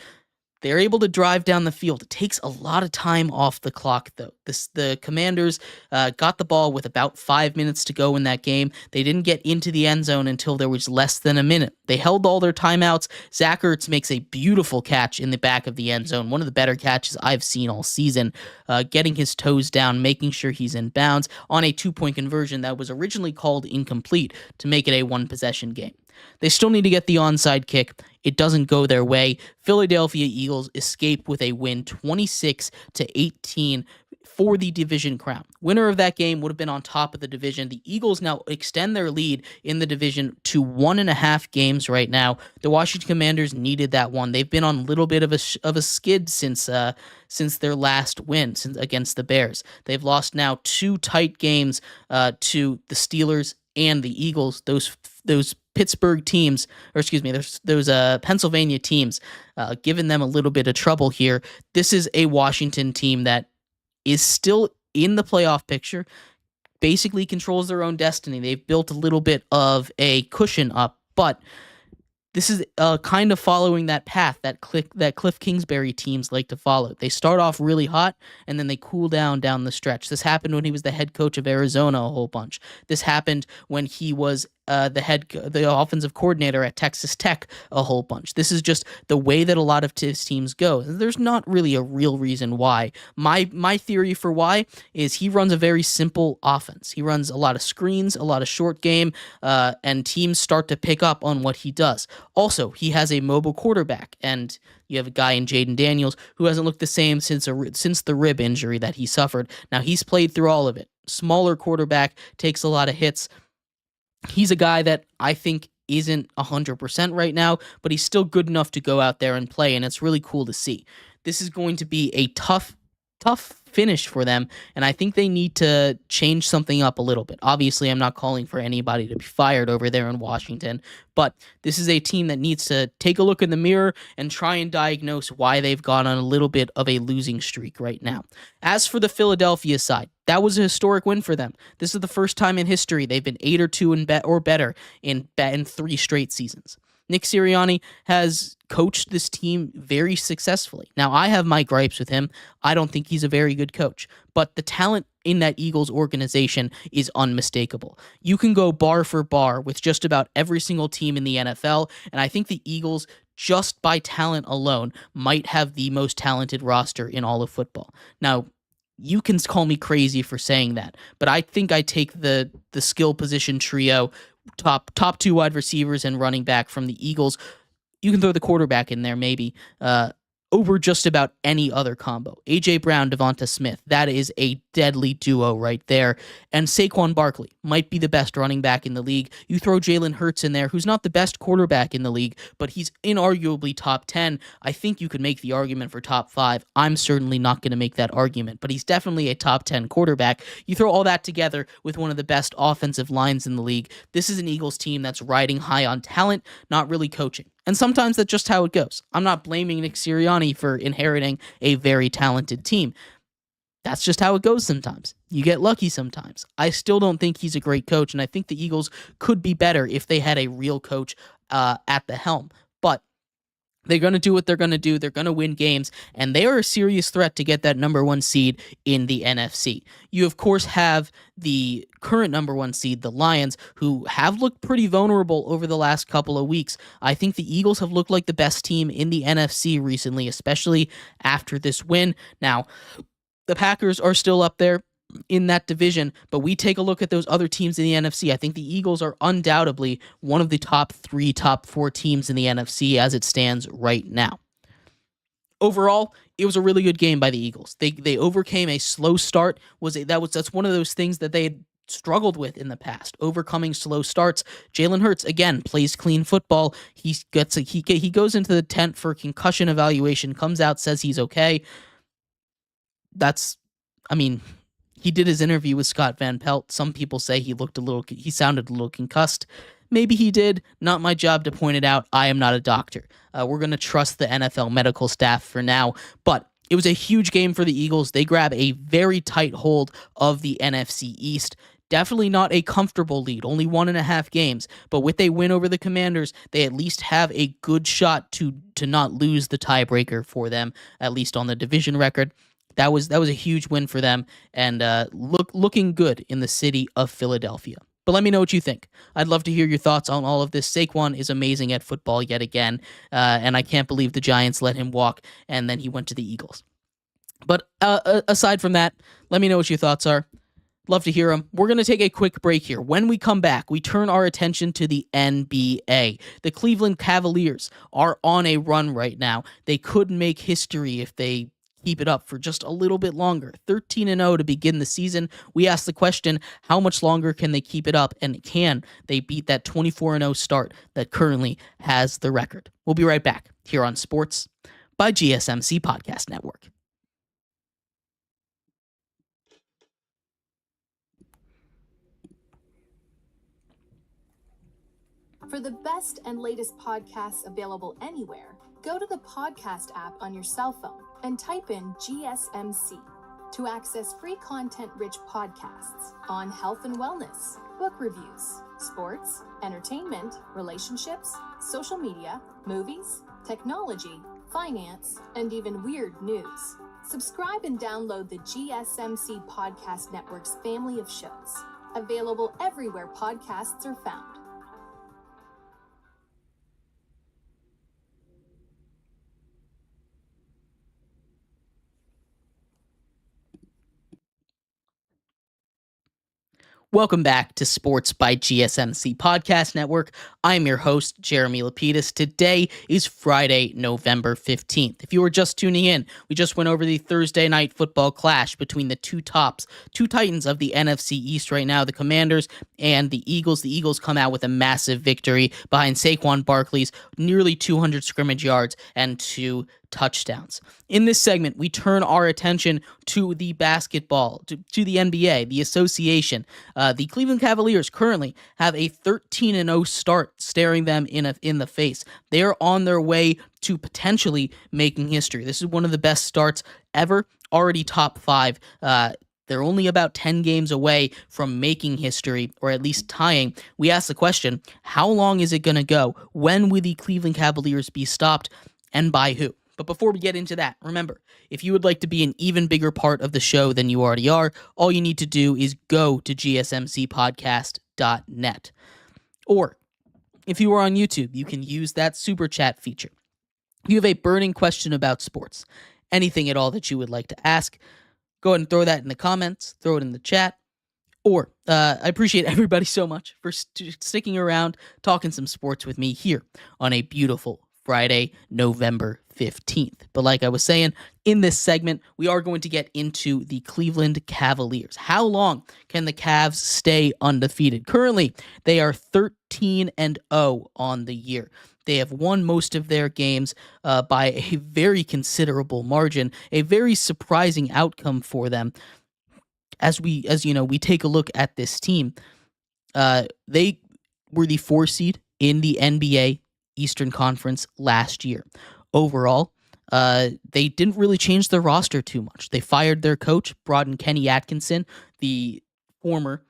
They're able to drive down the field. It takes a lot of time off the clock, though. The Commanders got the ball with about 5 minutes to go in that game. They didn't get into the end zone until there was less than a minute. They held all their timeouts. Zach Ertz makes a beautiful catch in the back of the end zone, one of the better catches I've seen all season, getting his toes down, making sure he's in bounds on a 2-point conversion that was originally called incomplete to make it a 1-possession game. They still need to get the onside kick. It doesn't go their way. Philadelphia Eagles escape with a win 26-18 for the division crown. Winner of that game would have been on top of the division. The Eagles now extend their lead in the division to 1.5 games right now. The Washington Commanders needed that one. They've been on a little bit of a skid since their last win against the Bears. They've lost now 2 tight games to the Steelers and the Eagles. Those Pittsburgh teams, those Pennsylvania teams, giving them a little bit of trouble here. This is a Washington team that is still in the playoff picture, basically controls their own destiny. They've built a little bit of a cushion up, but this is kind of following that path that Cliff Kingsbury teams like to follow. They start off really hot, and then they cool down the stretch. This happened when he was the head coach of Arizona a whole bunch. This happened when he was the offensive coordinator at Texas Tech a whole bunch. This is just the way that a lot of his teams go. There's not really a real reason why. My theory for why is he runs a very simple offense. He runs a lot of screens, a lot of short game, and teams start to pick up on what he does. Also, he has a mobile quarterback, and you have a guy in Jaden Daniels who hasn't looked the same since the rib injury that he suffered. Now, he's played through all of it. Smaller quarterback, takes a lot of hits. He's a guy that I think isn't 100% right now, but he's still good enough to go out there and play, and it's really cool to see. This is going to be a tough finish for them, and I think they need to change something up a little bit. Obviously, I'm not calling for anybody to be fired over there in Washington, but this is a team that needs to take a look in the mirror and try and diagnose why they've gone on a little bit of a losing streak right now. As for the Philadelphia side, that was a historic win for them. This is the first time in history they've been 8-2 or better in 3 straight seasons. Nick Sirianni has coached this team very successfully. Now, I have my gripes with him. I don't think he's a very good coach, but the talent in that Eagles organization is unmistakable. You can go bar for bar with just about every single team in the NFL, and I think the Eagles, just by talent alone, might have the most talented roster in all of football. Now, you can call me crazy for saying that, but I think I take the skill position trio, top 2 wide receivers and running back from the Eagles. You can throw the quarterback in there maybe. over just about any other combo. A.J. Brown, Devonta Smith, that is a deadly duo right there. And Saquon Barkley might be the best running back in the league. You throw Jalen Hurts in there, who's not the best quarterback in the league, but he's inarguably top 10. I think you could make the argument for top 5. I'm certainly not going to make that argument, but he's definitely a top 10 quarterback. You throw all that together with one of the best offensive lines in the league. This is an Eagles team that's riding high on talent, not really coaching. And sometimes that's just how it goes. I'm not blaming Nick Sirianni for inheriting a very talented team. That's just how it goes sometimes. You get lucky sometimes. I still don't think he's a great coach, and I think the Eagles could be better if they had a real coach at the helm. But they're going to do what they're going to do. They're going to win games, and they are a serious threat to get that number 1 seed in the NFC. You, of course, have the current number 1 seed, the Lions, who have looked pretty vulnerable over the last couple of weeks. I think the Eagles have looked like the best team in the NFC recently, especially after this win. Now, the Packers are still up there in that division, but we take a look at those other teams in the NFC. I think the Eagles are undoubtedly one of the top 3, top 4 teams in the NFC as it stands right now. Overall, it was a really good game by the Eagles. They overcame a slow start. That's one of those things that they had struggled with in the past, overcoming slow starts. Jalen Hurts again plays clean football. He goes into the tent for concussion evaluation, comes out, says he's okay. He did his interview with Scott Van Pelt. Some people say he sounded a little concussed. Maybe he did. Not my job to point it out. I am not a doctor. We're going to trust the NFL medical staff for now. But it was a huge game for the Eagles. They grab a very tight hold of the NFC East. Definitely not a comfortable lead, only 1.5 games. But with a win over the Commanders, they at least have a good shot to not lose the tiebreaker for them, at least on the division record. That was a huge win for them, and looking good in the city of Philadelphia. But let me know what you think. I'd love to hear your thoughts on all of this. Saquon is amazing at football yet again, and I can't believe the Giants let him walk, and then he went to the Eagles. But aside from that, let me know what your thoughts are. Love to hear them. We're going to take a quick break here. When we come back, we turn our attention to the NBA. The Cleveland Cavaliers are on a run right now. They could make history if they keep it up for just a little bit longer. 13-0 to begin the season. We asked the question, how much longer can they keep it up, and can they beat that 24-0 start that currently has the record? We'll be right back here on Sports by GSMC Podcast Network. For the best and latest podcasts available anywhere, go to the podcast app on your cell phone and type in GSMC to access free content-rich podcasts on health and wellness, book reviews, sports, entertainment, relationships, social media, movies, technology, finance, and even weird news. Subscribe and download the GSMC Podcast Network's family of shows, available everywhere podcasts are found. Welcome back to Sports by GSMC Podcast Network. I'm your host, Jeremy Lapidus. Today is Friday, November 15th. If you were just tuning in, we just went over the Thursday night football clash between the two titans of the NFC East right now, the Commanders and the Eagles. The Eagles come out with a massive victory behind Saquon Barkley's nearly 200 scrimmage yards and 2 touchdowns. In this segment, we turn our attention to the basketball, to the NBA, the association. The Cleveland Cavaliers currently have a 13-0 start staring them in the face. They are on their way to potentially making history. This is one of the best starts ever, already top 5. They're only about 10 games away from making history, or at least tying. We ask the question, how long is it going to go? When will the Cleveland Cavaliers be stopped, and by who? But before we get into that, remember, if you would like to be an even bigger part of the show than you already are, all you need to do is go to gsmcpodcast.net. Or, if you are on YouTube, you can use that super chat feature. If you have a burning question about sports, anything at all that you would like to ask, go ahead and throw that in the comments, throw it in the chat. Or, I appreciate everybody so much for sticking around, talking some sports with me here on a beautiful Friday, November 15th. But like I was saying, in this segment, we are going to get into the Cleveland Cavaliers. How long can the Cavs stay undefeated? Currently, they are 13-0 on the year. They have won most of their games by a very considerable margin, a very surprising outcome for them. As we take a look at this team, they were the 4 seed in the NBA Eastern Conference last year. Overall, they didn't really change their roster too much. They fired their coach, brought in Kenny Atkinson, the former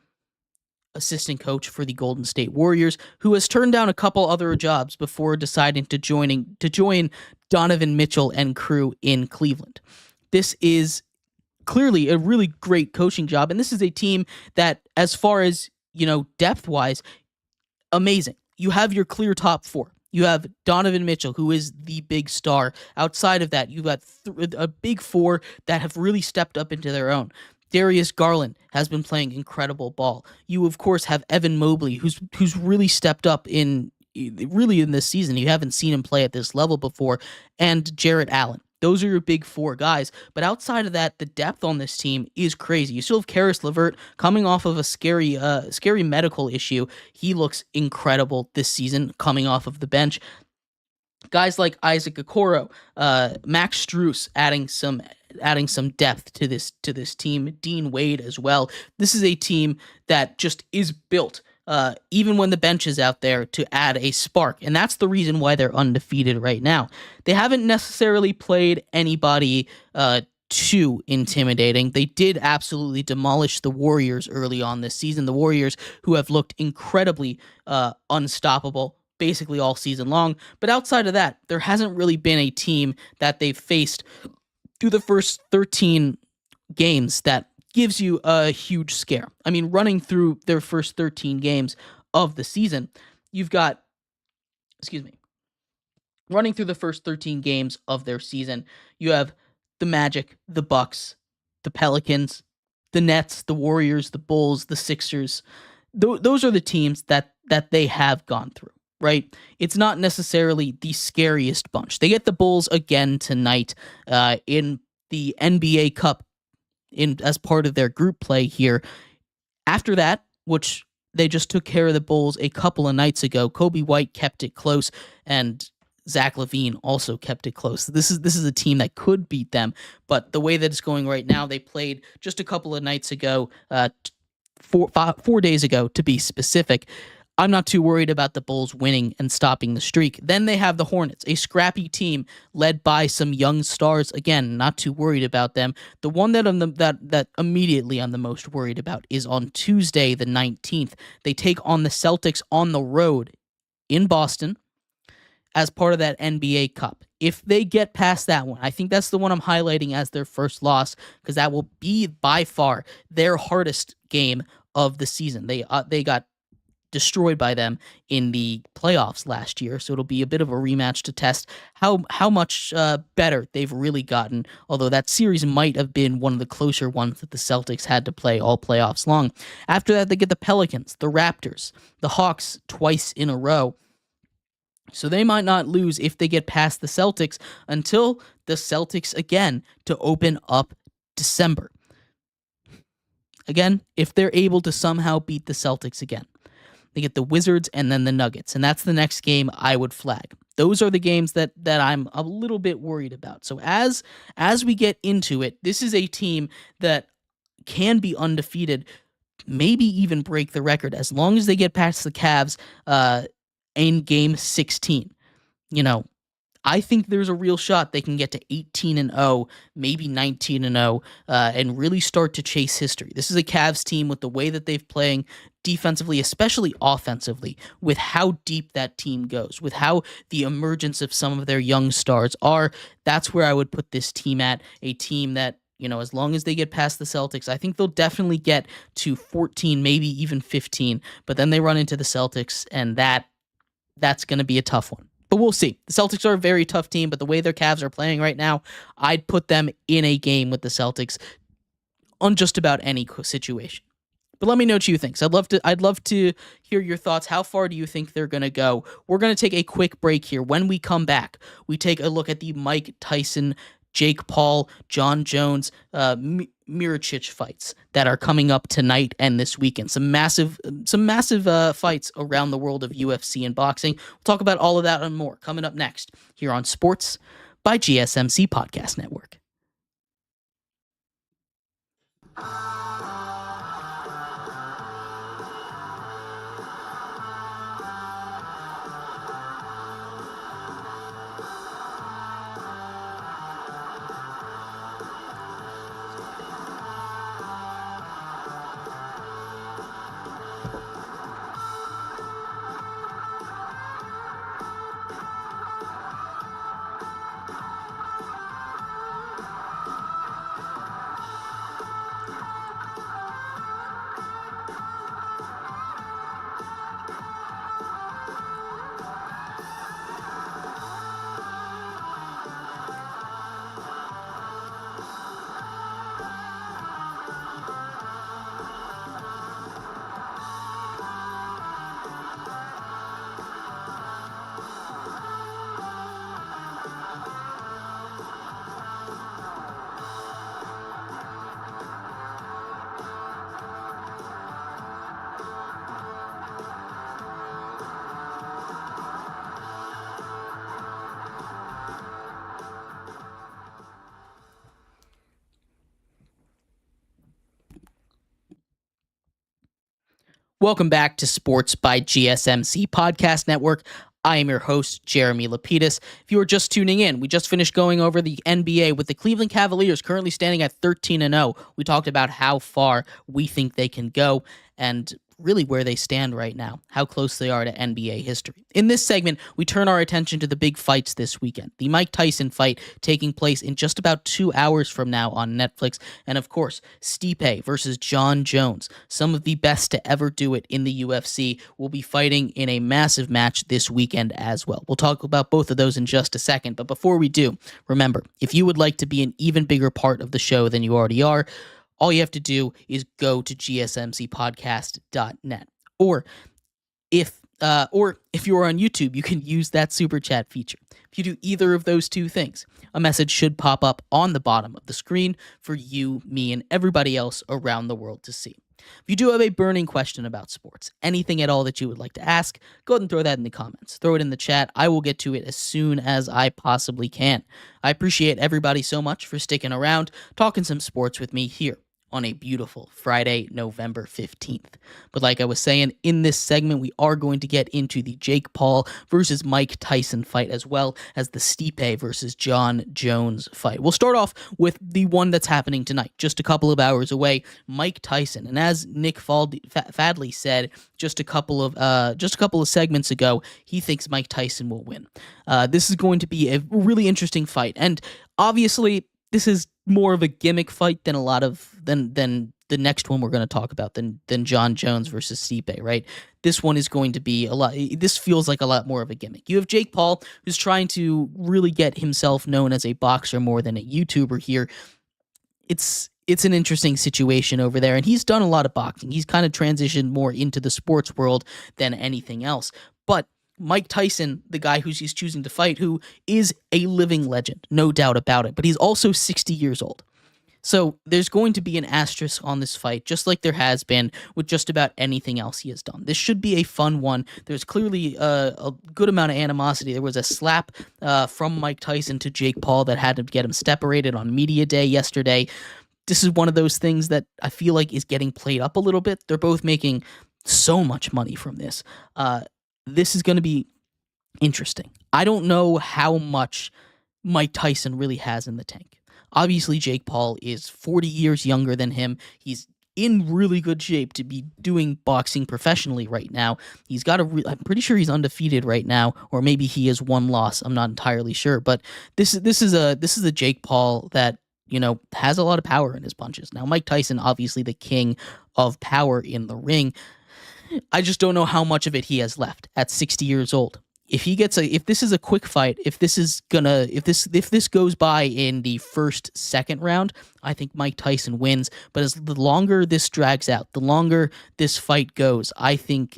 assistant coach for the Golden State Warriors, who has turned down a couple other jobs before deciding to join Donovan Mitchell and crew in Cleveland. This is clearly a really great coaching job, and this is a team that, as far as depth-wise, amazing. You have your clear top 4. You have Donovan Mitchell, who is the big star. Outside of that, you've got a big 4 that have really stepped up into their own. Darius Garland has been playing incredible ball. You, of course, have Evan Mobley, who's really stepped up in this season. You haven't seen him play at this level before. And Jarrett Allen. Those are your big 4 guys. But outside of that, the depth on this team is crazy. You still have Karis LeVert coming off of a scary medical issue. He looks incredible this season coming off of the bench. Guys like Isaac Okoro, Max Strus adding some depth to this team. Dean Wade as well. This is a team that just is built, even when the bench is out there, to add a spark. And that's the reason why they're undefeated right now. They haven't necessarily played anybody too intimidating. They did absolutely demolish the Warriors early on this season. The Warriors, who have looked incredibly unstoppable basically all season long. But outside of that, there hasn't really been a team that they've faced through the first 13 games that gives you a huge scare. I mean, running through their first 13 games of the season, running through the first 13 games of their season, you have the Magic, the Bucks, the Pelicans, the Nets, the Warriors, the Bulls, the Sixers. Those are the teams that they have gone through. Right? It's not necessarily the scariest bunch. They get the Bulls again tonight in the NBA Cup as part of their group play here. After that, which they just took care of the Bulls a couple of nights ago, Kobe White kept it close, and Zach LaVine also kept it close. This is a team that could beat them, but the way that it's going right now, they played just a couple of nights ago, 4 days ago to be specific. I'm not too worried about the Bulls winning and stopping the streak. Then they have the Hornets, a scrappy team led by some young stars. Again, not too worried about them. The one that immediately I'm the most worried about is on Tuesday the 19th. They take on the Celtics on the road in Boston as part of that NBA Cup. If they get past that one, I think that's the one I'm highlighting as their first loss, because that will be by far their hardest game of the season. They got destroyed by them in the playoffs last year, so it'll be a bit of a rematch to test how much better they've really gotten, although that series might have been one of the closer ones that the Celtics had to play all playoffs long. After that, they get the Pelicans, the Raptors, the Hawks twice in a row, so they might not lose if they get past the Celtics until the Celtics again to open up December. Again, if they're able to somehow beat the Celtics again. They get the Wizards and then the Nuggets, and that's the next game I would flag. Those are the games that I'm a little bit worried about. So as we get into it, this is a team that can be undefeated, maybe even break the record, as long as they get past the Cavs in Game 16. I think there's a real shot they can get to 18-0, maybe 19-0, and really start to chase history. This is a Cavs team with the way that they've playing defensively, especially offensively, with how deep that team goes, with how the emergence of some of their young stars are. That's where I would put this team at, a team that, as long as they get past the Celtics, I think they'll definitely get to 14, maybe even 15, but then they run into the Celtics, and that's going to be a tough one. But we'll see. The Celtics are a very tough team, but the way their Cavs are playing right now, I'd put them in a game with the Celtics on just about any situation. But let me know what you think. So I'd love to hear your thoughts. How far do you think they're going to go? We're going to take a quick break here. When we come back, we take a look at the Mike Tyson, Jake Paul, John Jones, Miocic fights that are coming up tonight and this weekend. Some massive fights around the world of UFC and boxing. We'll talk about all of that and more coming up next here on Sports by GSMC Podcast Network. Welcome back to Sports by GSMC Podcast Network. I am your host, Jeremy Lapidus. If you are just tuning in, we just finished going over the NBA with the Cleveland Cavaliers currently standing at 13-0. We talked about how far we think they can go and really where they stand right now, how close they are to NBA history. In this segment, we turn our attention to the big fights this weekend. The Mike Tyson fight taking place in just about 2 hours from now on Netflix. And of course, Stipe versus John Jones, some of the best to ever do it in the UFC, will be fighting in a massive match this weekend as well. We'll talk about both of those in just a second. But before we do, remember, if you would like to be an even bigger part of the show than you already are, all you have to do is go to gsmcpodcast.net. Or if you are on YouTube, you can use that super chat feature. If you do either of those two things, a message should pop up on the bottom of the screen for you, me, and everybody else around the world to see. If you do have a burning question about sports, anything at all that you would like to ask, go ahead and throw that in the comments. Throw it in the chat. I will get to it as soon as I possibly can. I appreciate everybody so much for sticking around, talking some sports with me here on a beautiful Friday, November 15th. But like I was saying, in this segment, we are going to get into the Jake Paul versus Mike Tyson fight, as well as the Stipe versus John Jones fight. We'll start off with the one that's happening tonight, just a couple of hours away, Mike Tyson. And as Nick Fadley said just a couple of segments ago, he thinks Mike Tyson will win. This is going to be a really interesting fight. And obviously, this is more of a gimmick fight than than the next one we're going to talk about than John Jones versus Stipe, right? This one is going to be this feels like a lot more of a gimmick. You have Jake Paul, who's trying to really get himself known as a boxer more than a YouTuber here. It's an interesting situation over there, and he's done a lot of boxing. He's kind of transitioned more into the sports world than anything else. But Mike Tyson, the guy he's choosing to fight, who is a living legend, no doubt about it, but he's also 60 years old. So there's going to be an asterisk on this fight, just like there has been with just about anything else he has done. This should be a fun one. There's clearly a good amount of animosity. There was a slap from Mike Tyson to Jake Paul that had to get him separated on Media Day yesterday. This is one of those things that I feel like is getting played up a little bit. They're both making so much money from this. This is going to be interesting. I don't know how much Mike Tyson really has in the tank. Obviously, Jake Paul is 40 years younger than him. He's in really good shape to be doing boxing professionally right now. He's got I'm pretty sure he's undefeated right now, or maybe he has one loss. I'm not entirely sure, but this is a Jake Paul that, you know, has a lot of power in his punches. Now, Mike Tyson, obviously the king of power in the ring. I just don't know how much of it he has left at 60 years old. if this is a quick fight, if this goes by in the second round, I think Mike Tyson wins. But as the longer this drags out, the longer this fight goes, I think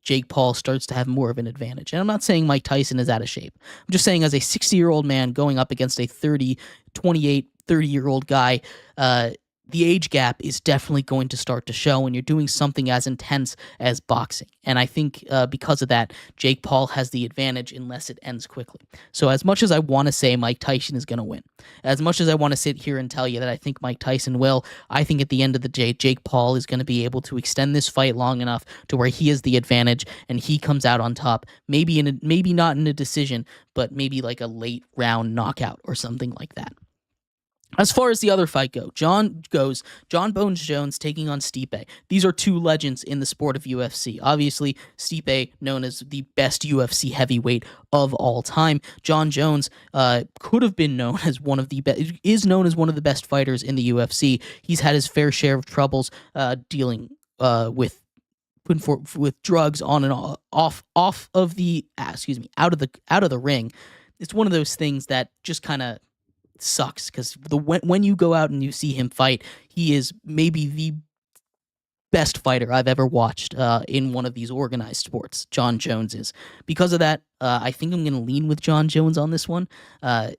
Jake Paul starts to have more of an advantage. And I'm not saying Mike Tyson is out of shape. I'm just saying as a 60-year-old man going up against a 30-year-old guy, the age gap is definitely going to start to show when you're doing something as intense as boxing. And I think because of that, Jake Paul has the advantage unless it ends quickly. So as much as I want to say Mike Tyson is going to win, as much as I want to sit here and tell you that I think Mike Tyson will, I think at the end of the day, Jake Paul is going to be able to extend this fight long enough to where he has the advantage and he comes out on top, maybe not in a decision, but maybe like a late round knockout or something like that. As far as the other fight John Bones Jones taking on Stipe. These are two legends in the sport of UFC. Obviously, Stipe, known as the best UFC heavyweight of all time. John Jones could have been known as is known as one of the best fighters in the UFC. He's had his fair share of troubles dealing with drugs on and off of the out of the ring. It's one of those things that just kind of sucks because when you go out and you see him fight, he is maybe the best fighter I've ever watched in one of these organized sports. John Jones is. Because of that, I think I'm going to lean with John Jones on this one. Again,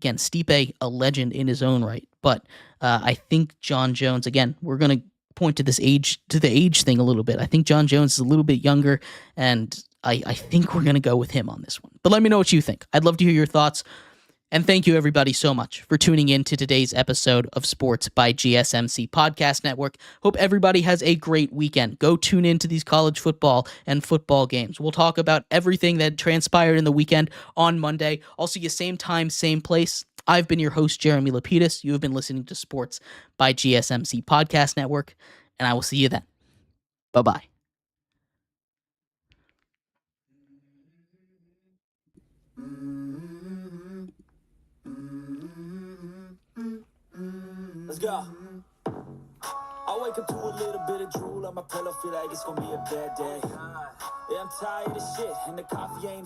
Stipe, a legend in his own right, but I think John Jones, again, we're going to point to the age thing a little bit. I think John Jones is a little bit younger, and I think we're going to go with him on this one. But let me know what you think. I'd love to hear your thoughts. And thank you, everybody, so much for tuning in to today's episode of Sports by GSMC Podcast Network. Hope everybody has a great weekend. Go tune into these college football and football games. We'll talk about everything that transpired in the weekend on Monday. I'll see you same time, same place. I've been your host, Jeremy Lapidus. You have been listening to Sports by GSMC Podcast Network, and I will see you then. Bye-bye. Let's go. I wake up to a little bit of drool on my pillow, feel like it's gonna be a bad day. Yeah, I'm tired of shit, and the coffee ain't